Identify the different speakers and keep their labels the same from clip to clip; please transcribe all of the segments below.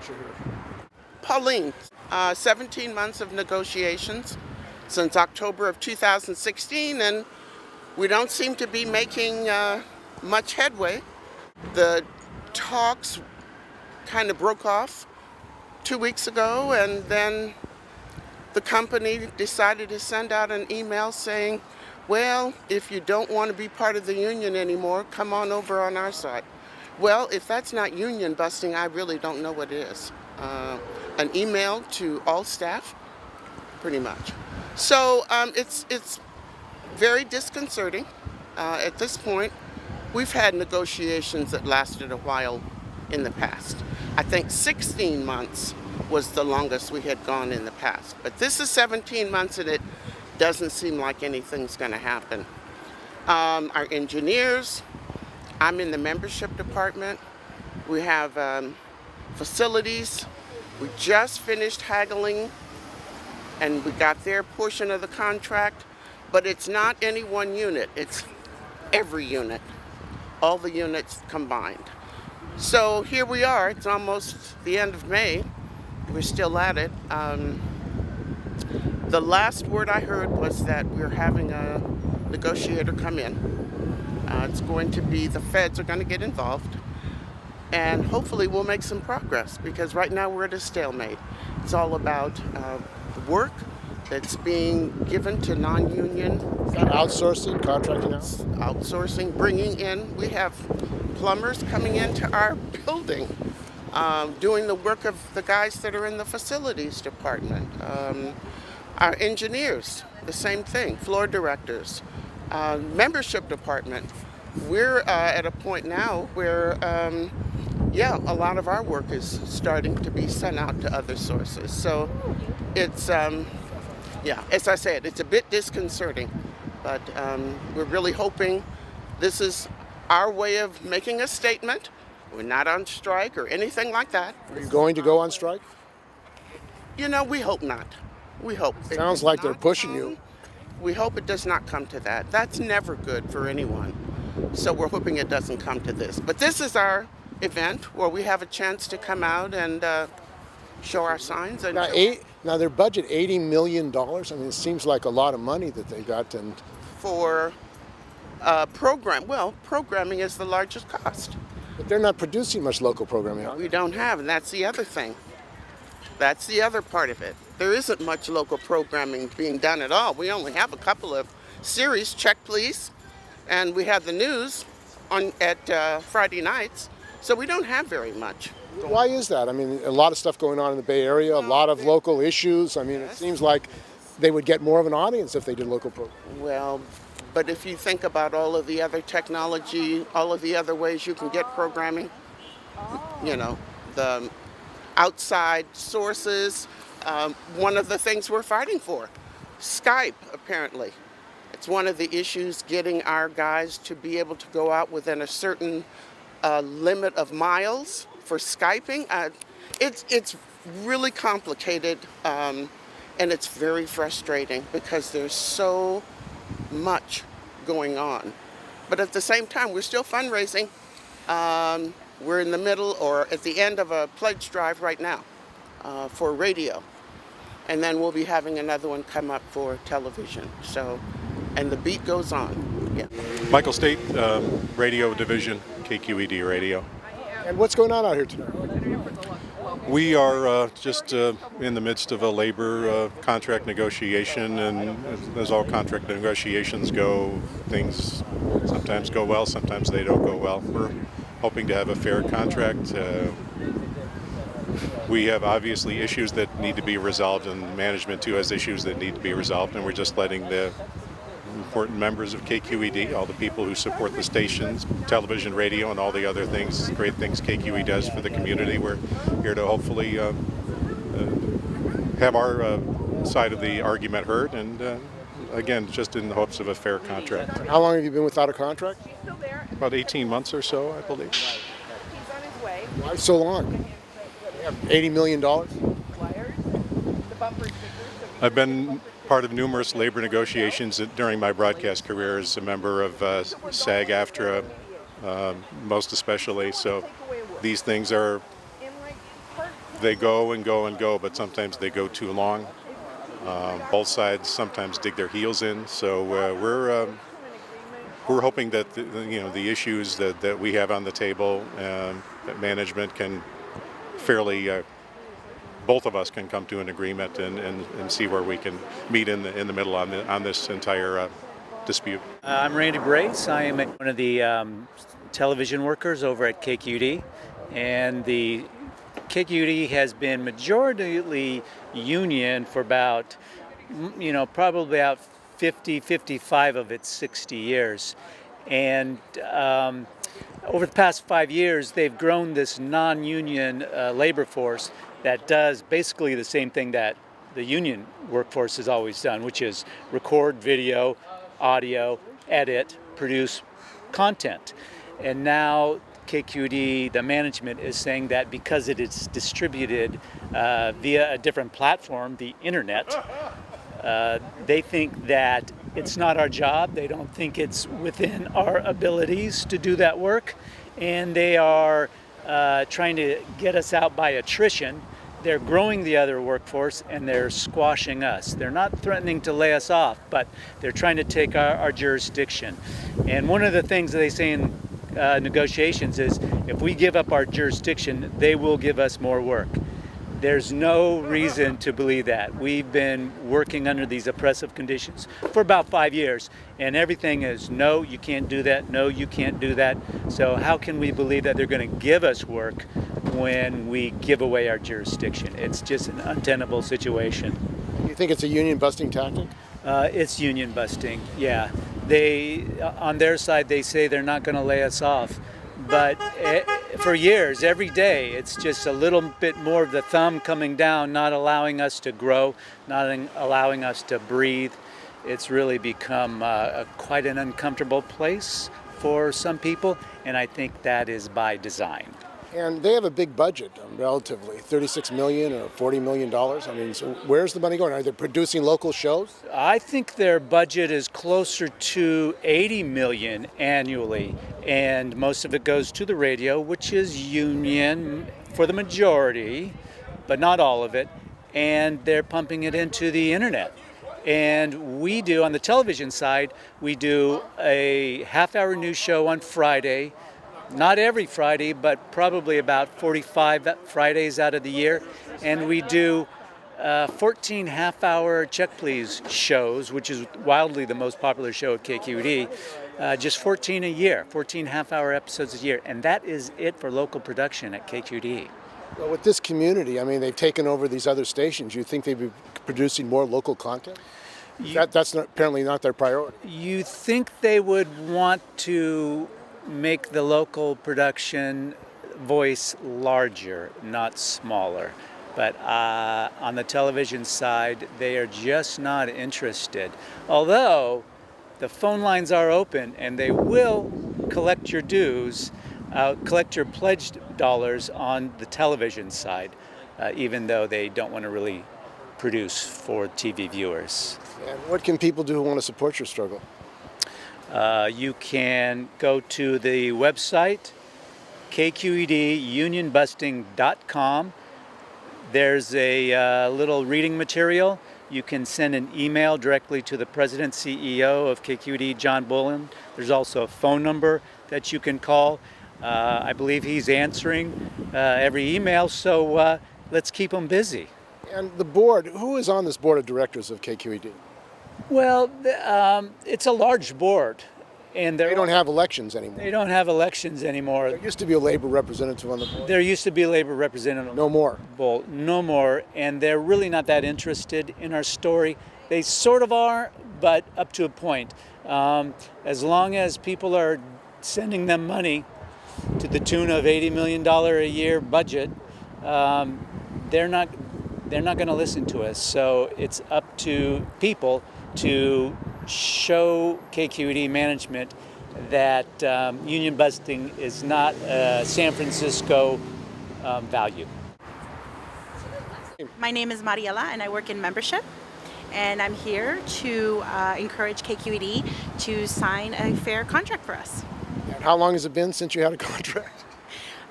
Speaker 1: that you're here?
Speaker 2: Pauline, 17 months of negotiations since October of 2016, and we don't seem to be making much headway. The talks kind of broke off 2 weeks ago, and then the company decided to send out an email saying, well, if you don't want to be part of the union anymore, come on over on our side. Well, if that's not union busting, I really don't know what is. An email to all staff, pretty much. So it's very disconcerting. At this point, we've had negotiations that lasted a while in the past. I think 16 months was the longest we had gone in the past. But this is 17 months and it doesn't seem like anything's going to happen. Our engineers, I'm in the membership department. We have facilities. We just finished haggling and we got their portion of the contract, but it's not any one unit, it's every unit, all the units combined. So here we are, it's almost the end of May, we're still at it. The last word I heard was that we're having a negotiator come in. It's going to be, the feds are going to get involved. And hopefully we'll make some progress because right now we're at a stalemate. It's all about the work that's being given to non-union.
Speaker 1: Outsourcing, contracting out?
Speaker 2: Outsourcing, bringing in. We have plumbers coming into our building, doing the work of the guys that are in the facilities department. Our engineers, the same thing, floor directors, membership department. We're at a point now where a lot of our work is starting to be sent out to other sources. So it's, as I said, it's a bit disconcerting, but we're really hoping this is our way of making a statement. We're not on strike or anything like that.
Speaker 1: Are you going to go on strike?
Speaker 2: You know, we hope not. We hope.
Speaker 1: Sounds like they're pushing you.
Speaker 2: We hope it does not come to that. That's never good for anyone. So we're hoping it doesn't come to this. But this is our event where we have a chance to come out and show our signs. And
Speaker 1: now their budget, $80 million. I mean, it seems like a lot of money that they got. And
Speaker 2: for programming is the largest cost.
Speaker 1: But they're not producing much local programming.
Speaker 2: We don't have, and that's the other thing. That's the other part of it. There isn't much local programming being done at all. We only have a couple of series, Check Please, and we have the news at Friday nights. So we don't have very much.
Speaker 1: Why is that? I mean, a lot of stuff going on in the Bay Area, a lot of local issues. I mean, it seems like they would get more of an audience if they did local programming.
Speaker 2: Well, but if you think about all of the other technology, all of the other ways you can get programming, you know, the outside sources, one of the things we're fighting for, Skype, apparently. It's one of the issues, getting our guys to be able to go out within a certain limit of miles for Skyping. It's really complicated, and it's very frustrating because there's so much going on. But at the same time, we're still fundraising. We're in the middle or at the end of a pledge drive right now for radio. And then we'll be having another one come up for television. So, and the beat goes on. Yeah.
Speaker 3: Michael State, Radio Division, KQED Radio.
Speaker 1: And what's going on out here tonight?
Speaker 3: We are just in the midst of a labor contract negotiation, and as all contract negotiations go, things sometimes go well, sometimes they don't go well. We're hoping to have a fair contract. We have obviously issues that need to be resolved, and management too has issues that need to be resolved, and we're just letting the important members of KQED, all the people who support the stations, television, radio, and all the other things, great things KQED does for the community. We're here to hopefully have our side of the argument heard, and again, just in the hopes of a fair contract.
Speaker 1: How long have you been without a contract?
Speaker 3: About 18 months or so, I believe.
Speaker 1: Why so long? $80 million?
Speaker 3: I've been part of numerous labor negotiations during my broadcast career as a member of SAG-AFTRA, most especially. So these things are they go and go and go, but sometimes they go too long. Both sides sometimes dig their heels in, so we're hoping that the issues that we have on the table, that management can fairly, both of us can come to an agreement and see where we can meet in the middle on this entire dispute.
Speaker 4: I'm Randy Brace. I am one of the television workers over at KQED, and the KQED has been majority union for about, probably about 55 of its 60 years. And over the past 5 years, they've grown this non-union labor force that does basically the same thing that the union workforce has always done, which is record video, audio, edit, produce content. And now KQED, the management, is saying that because it is distributed via a different platform, the internet, they think that it's not our job. They don't think it's within our abilities to do that work. And they are trying to get us out by attrition. They're growing the other workforce and they're squashing us. They're not threatening to lay us off, but they're trying to take our jurisdiction. And one of the things that they say in negotiations is if we give up our jurisdiction, they will give us more work. There's no reason to believe that. We've been working under these oppressive conditions for about 5 years, and everything is no, you can't do that, no, you can't do that. So how can we believe that they're going to give us work when we give away our jurisdiction? It's just an untenable situation.
Speaker 1: You think it's a union busting tactic?
Speaker 4: It's union busting, yeah. They, on their side, they say they're not going to lay us off. But for years, every day, it's just a little bit more of the thumb coming down, not allowing us to grow, not allowing us to breathe. It's really become quite an uncomfortable place for some people, and I think that is by design.
Speaker 1: And they have a big budget, relatively, $36 million or $40 million. I mean, so where's the money going? Are they producing local shows?
Speaker 4: I think their budget is closer to $80 million annually, and most of it goes to the radio, which is union for the majority, but not all of it, and they're pumping it into the internet. And we do, on the television side, we do a half-hour news show on Friday. Not every Friday, but probably about 45 Fridays out of the year. And we do 14 half-hour Check Please shows, which is wildly the most popular show at KQED. Just 14 a year, 14 half-hour episodes a year. And that is it for local production at KQED.
Speaker 1: Well, with this community, I mean, they've taken over these other stations. You think they'd be producing more local content? That's apparently not their priority.
Speaker 4: You think they would want to make the local production voice larger, not smaller. But on the television side, they are just not interested. Although the phone lines are open and they will collect your dues, collect your pledged dollars on the television side, even though they don't want to really produce for TV viewers.
Speaker 1: And what can people do who want to support your struggle?
Speaker 4: You can go to the website, kqedunionbusting.com. There's a little reading material. You can send an email directly to the President CEO of KQED, John Bullen. There's also a phone number that you can call. I believe he's answering every email, so let's keep him busy.
Speaker 1: And the board, who is on this board of directors of KQED?
Speaker 4: Well, it's a large board, and
Speaker 1: They don't have elections anymore.
Speaker 4: They don't have elections anymore.
Speaker 1: There used to be a labor representative on the board.
Speaker 4: There used to be a labor representative.
Speaker 1: No more.
Speaker 4: No more, and they're really not that interested in our story. They sort of are, but up to a point. As long as people are sending them money to the tune of $80 million a year budget, they're not going to listen to us. So it's up to people to show KQED management that union busting is not a San Francisco value.
Speaker 5: My name is Mariela and I work in membership, and I'm here to encourage KQED to sign a fair contract for us.
Speaker 1: And how long has it been since you had a contract?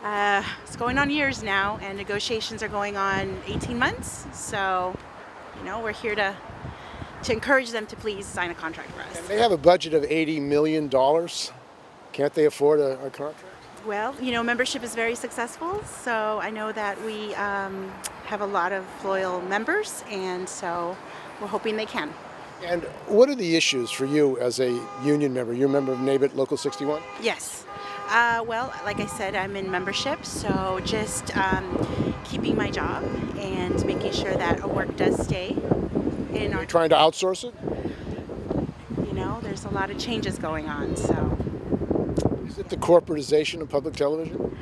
Speaker 5: It's going on years now, and negotiations are going on 18 months. So, we're here to encourage them to please sign a contract for us.
Speaker 1: They have a budget of $80 million. Can't they afford a contract?
Speaker 5: Well, membership is very successful, so I know that we have a lot of loyal members, and so we're hoping they can.
Speaker 1: And what are the issues for you as a union member? You're a member of NABET Local 61?
Speaker 5: Yes. Well, like I said, I'm in membership, so just keeping my job and making sure that our work does stay in our.
Speaker 1: Are you trying to outsource it?
Speaker 5: There's a lot of changes going on, so.
Speaker 1: Is it the corporatization of public television?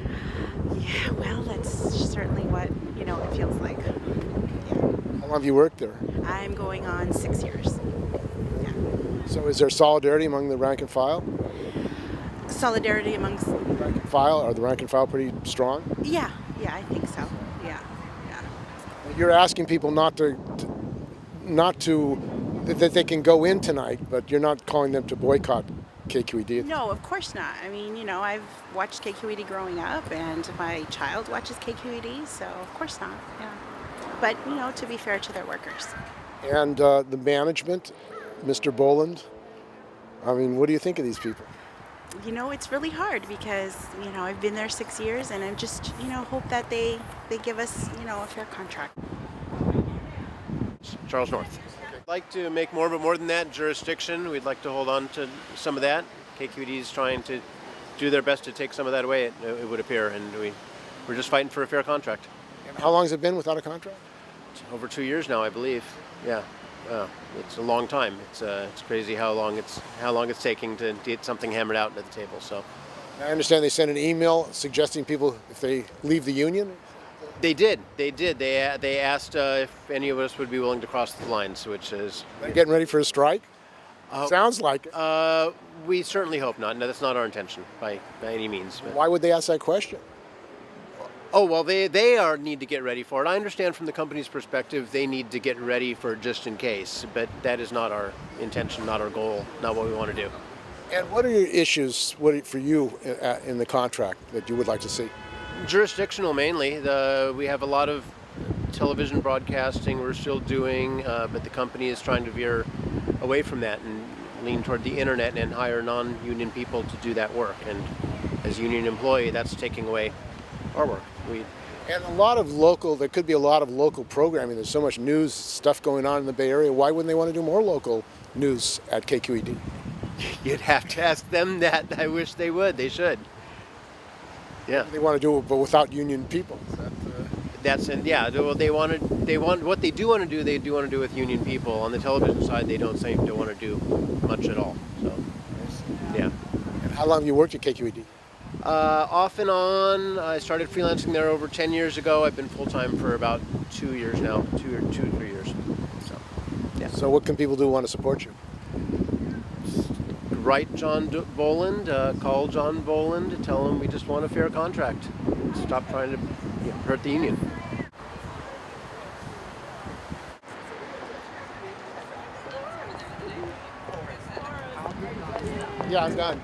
Speaker 5: Yeah, well, that's certainly what, it feels like. Yeah.
Speaker 1: How long have you worked there?
Speaker 5: I'm going on 6 years. Yeah.
Speaker 1: So is there solidarity among the rank and file?
Speaker 5: Solidarity amongst.
Speaker 1: Are the rank and file pretty strong?
Speaker 5: Yeah, I think so. Yeah.
Speaker 1: You're asking people not to that they can go in tonight, but you're not calling them to boycott KQED.
Speaker 5: No, of course not. I mean, I've watched KQED growing up, and my child watches KQED, so of course not. Yeah. But to be fair to their workers.
Speaker 1: And the management, Mr. Boland. I mean, what do you think of these people?
Speaker 5: It's really hard because, I've been there 6 years, and I just, hope that they give us, a fair contract.
Speaker 6: Charles North. I'd like to make more, but more than that, jurisdiction. We'd like to hold on to some of that. KQED is trying to do their best to take some of that away, it would appear, and we're just fighting for a fair contract.
Speaker 1: And how long has it been without a contract?
Speaker 6: It's over 2 years now, I believe. Yeah, it's a long time. It's crazy how long it's taking to get something hammered out at the table. So,
Speaker 1: I understand they sent an email suggesting people if they leave the union.
Speaker 6: They did. They asked if any of us would be willing to cross the lines, which is.
Speaker 1: They're getting ready for a strike? Sounds like it.
Speaker 6: We certainly hope not. No, that's not our intention by any means. But.
Speaker 1: Why would they ask that question?
Speaker 6: Oh, well, they need to get ready for it. I understand from the company's perspective, they need to get ready for just in case, but that is not our intention, not our goal, not what we want to do.
Speaker 1: And what are your issues for you in the contract that you would like to see?
Speaker 6: Jurisdictional mainly. We have a lot of television broadcasting we're still doing, but the company is trying to veer away from that and lean toward the internet and hire non-union people to do that work. And as a union employee, that's taking away our work.
Speaker 1: And there could be a lot of local programming. There's so much news stuff going on in the Bay Area. Why wouldn't they want to do more local news at KQED?
Speaker 6: You'd have to ask them that. I wish they would. They should. Yeah.
Speaker 1: They want to do it, but without union people.
Speaker 6: Well, what they do want to do. They do want to do with union people. On the television side, they don't seem to want to do much at all. So, yeah.
Speaker 1: And how long have you worked at KQED?
Speaker 6: Off and on. I started freelancing there over 10 years ago. I've been full-time for about 2 years now, 2 or 3 years. So, yeah.
Speaker 1: So what can people do who want to support you?
Speaker 6: Write John Boland, call John Boland, tell him we just want a fair contract. Stop trying to hurt the union.
Speaker 1: Yeah, I'm done.